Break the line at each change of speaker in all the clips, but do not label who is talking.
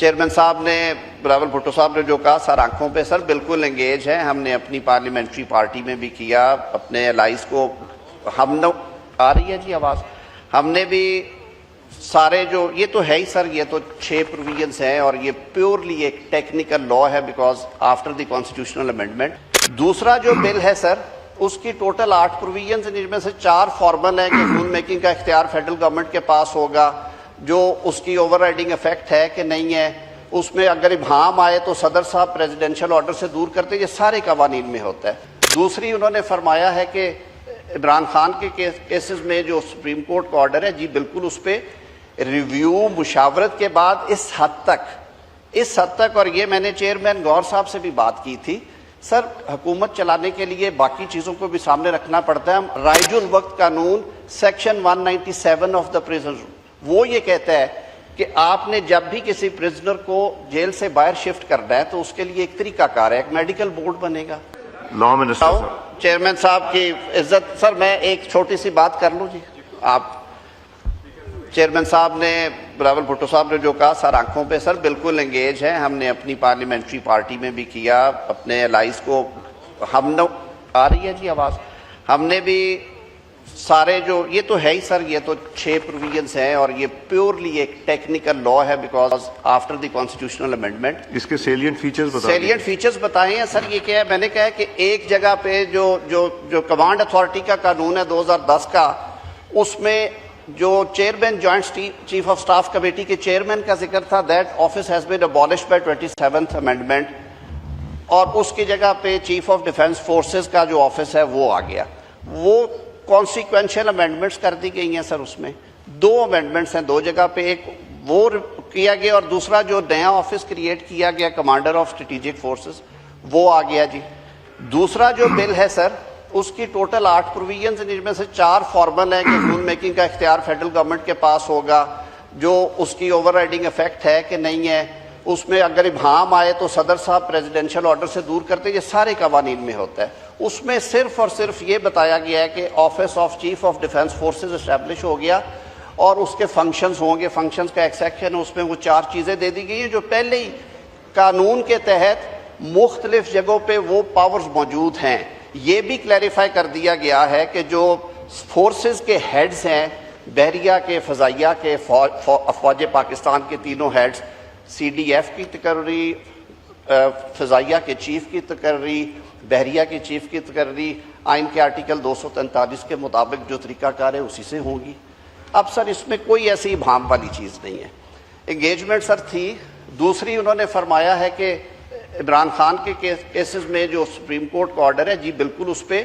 Chairman صاحب نے بلاول بھٹو صاحب نے جو کہا سر آنکھوں پہ سر بالکل انگیج ہیں. ہم نے اپنی پارلیمنٹری پارٹی میں بھی کیا, اپنے الائز کو ہم نے آ رہی ہے جی آواز, ہم نے بھی سارے جو یہ تو ہے ہی سر, یہ تو 6 پروویژنس ہیں اور یہ پیورلی ایک ٹیکنیکل لا ہے because after the constitutional amendment. دوسرا جو بل ہے سر اس کی ٹوٹل 8 پروویژنس ہیں, جن میں سے 4 فارمل ہیں کہ رول میکنگ کا اختیار فیڈرل گورنمنٹ کے پاس ہوگا, جو اس کی اوور رائڈنگ افیکٹ ہے کہ نہیں ہے, اس میں اگر ابہام آئے تو صدر صاحب پریزیڈینشل آرڈر سے دور کرتے, یہ سارے قوانین میں ہوتا ہے. دوسری انہوں نے فرمایا ہے کہ عمران خان کے کیسز میں جو سپریم کورٹ کا آرڈر ہے جی بالکل اس پہ ریویو مشاورت کے بعد اس حد تک, اور یہ میں نے چیئرمین گور صاحب سے بھی بات کی تھی سر, حکومت چلانے کے لیے باقی چیزوں کو بھی سامنے رکھنا پڑتا ہے. ہم رائج الوقت قانون سیکشن 197 آف دا پریزن وہ یہ کہتا ہے کہ آپ نے جب بھی کسی پرزنر کو جیل سے باہر شفٹ کرنا ہے تو اس کے لیے ایک طریقہ کار ہے, ایک میڈیکل بورڈ بنے گا.
لا منسٹر
چیئرمین صاحب کی عزت سر, میں ایک چھوٹی سی بات کر لوں جی. آپ چیئرمین صاحب نے بلاول بھٹو صاحب نے جو کہا سر آنکھوں پہ سر بالکل انگیج ہیں. ہم نے اپنی پارلیمنٹری پارٹی میں بھی کیا, اپنے الائز کو ہم نے آ رہی ہے جی آواز, ہم نے بھی سارے جو یہ تو ہے ہی سر, یہ تو 6 پروویژنس ہیں اور یہ پیورلی ایک ٹیکنیکل لا ہے because after the constitutional amendment.
اس کے سیلینٹ فیچرز بتائیں.
سیلینٹ فیچرز بتائے ہیں سر. یہ کیا ہے, میں نے کہا کہ ایک جگہ پہ جو کمانڈ اتھارٹی کا قانون ہے 2010 کا, اس میں جو chairman joint chief of staff committee کے چیئرمین کا ذکر تھا, that office has been abolished by 27th amendment, اور اس کی جگہ پہ چیف آف ڈیفنس فورسز کا جو آفس ہے وہ آ گیا. وہ کانسیکوینشل امینڈمنٹس کر دی گئی ہیں سر. اس میں 2 امینڈمنٹس ہیں 2 جگہ پہ, ایک وہ کیا گیا اور دوسرا جو نیا آفس کریٹ کیا گیا کمانڈر آف اسٹریٹجک فورسز وہ آ گیا جی. دوسرا جو بل ہے سر اس کی ٹوٹل 8 پروویژنس ہیں, جن میں سے 4 فارمل ہیں کہ رول میکنگ کا اختیار فیڈرل گورنمنٹ کے پاس ہوگا, جو اس کی اوور رائڈنگ افیکٹ ہے کہ نہیں ہے, اس میں اگر ابہام آئے تو صدر صاحب پریزیڈینشل آرڈر سے دور کرتے, یہ سارے قوانین میں ہوتا ہے. اس میں صرف اور صرف یہ بتایا گیا ہے کہ office of chief of defence forces establish ہو گیا اور اس کے فنکشنز ہوں گے. فنکشنز کا ایک سیکشن ہے, اس میں وہ 4 چیزیں دے دی گئی ہیں جو پہلے ہی قانون کے تحت مختلف جگہوں پہ وہ پاورز موجود ہیں. یہ بھی کلیریفائی کر دیا گیا ہے کہ جو فورسز کے ہیڈز ہیں, بحریہ کے, فضائیہ کے, افواج پاکستان کے تینوں ہیڈز, CDF کی تقرری, فضائیہ کے چیف کی تقرری, بحریہ کی چیف کی تقرری آئین کے آرٹیکل 243 کے مطابق جو طریقہ کار ہے اسی سے ہوں گی. اب سر اس میں کوئی ایسی ابہام والی چیز نہیں ہے. انگیجمنٹ سر تھی. دوسری انہوں نے فرمایا ہے کہ عمران خان کے کیسز میں جو سپریم کورٹ کا آرڈر ہے جی بالکل اس پہ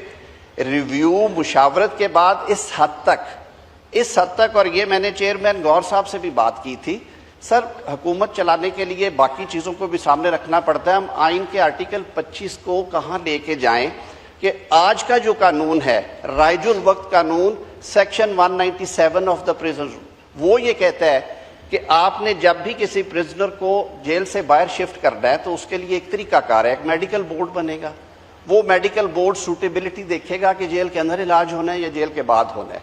ریویو مشاورت کے بعد اس حد تک, اور یہ میں نے چیئرمین گور صاحب سے بھی بات کی تھی سر, حکومت چلانے کے لیے باقی چیزوں کو بھی سامنے رکھنا پڑتا ہے. ہم آئین کے آرٹیکل 25 کو کہاں لے کے جائیں کہ آج کا جو قانون ہے رائج الوقت قانون سیکشن 197 آف دا پریزن وہ یہ کہتا ہے کہ آپ نے جب بھی کسی پرزنر کو جیل سے باہر شفٹ کرنا ہے تو اس کے لیے ایک طریقہ کار ہے, ایک میڈیکل بورڈ بنے گا. وہ میڈیکل بورڈ سوٹیبلٹی دیکھے گا کہ جیل کے اندر علاج ہونا ہے یا جیل کے بعد ہونا ہے.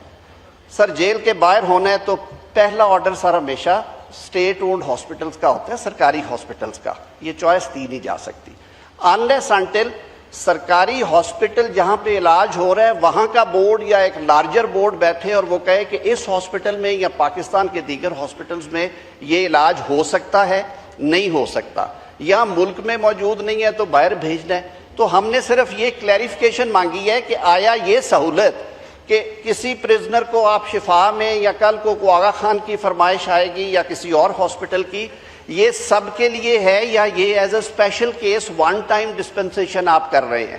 سر جیل کے باہر ہونا ہے تو پہلا آرڈر سر ہمیشہ اسٹیٹ اونڈ ہاسپٹلس کا ہوتا ہے, سرکاری ہاسپٹلس کا. یہ چوائس دی نہیں جا سکتی انلیس انٹل سرکاری ہاسپٹل جہاں پہ علاج ہو رہا ہے وہاں کا بورڈ یا ایک لارجر بورڈ بیٹھے اور وہ کہے کہ اس ہاسپٹل میں یا پاکستان کے دیگر ہاسپٹلس میں یہ علاج ہو سکتا ہے, نہیں ہو سکتا, یا ملک میں موجود نہیں ہے تو باہر بھیجنا ہے. تو ہم نے صرف یہ کلیریفیکیشن مانگی ہے کہ آیا یہ سہولت کہ کسی پرزنر کو آپ شفا میں یا کل کو آغا خان کی فرمائش آئے گی یا کسی اور ہاسپٹل کی, یہ سب کے لیے ہے یا یہ as a special case 1 time dispensation آپ کر رہے ہیں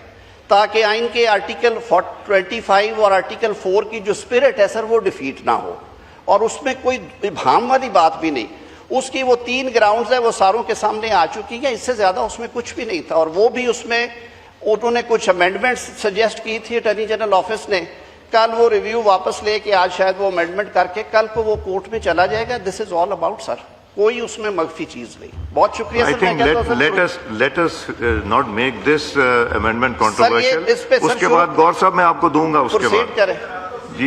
تاکہ آئین کے آرٹیکل 25 اور آرٹیکل 4 کی جو اسپرٹ ہے سر وہ ڈیفیٹ نہ ہو. اور اس میں کوئی ابہام والی بات بھی نہیں. اس کی وہ 3 گراؤنڈز ہیں وہ ساروں کے سامنے آ چکی ہیں, اس سے زیادہ اس میں کچھ بھی نہیں تھا. اور وہ بھی اس میں انہوں نے کچھ امینڈمنٹس سجیسٹ کی تھی اٹارنی جنرل آفس نے, کل وہ ریویو واپس لے کے آج شاید وہ امینڈمنٹ کر کے کل کو وہ کورٹ میں چلا جائے گا. دس از آل اباؤٹ سر, کوئی اس میں مخفی چیز نہیں. بہت شکریہ سر.
let us not make this amendment controversial. اس کے بعد گور صاحب میں آپ کو دوں گا, اس کے بعد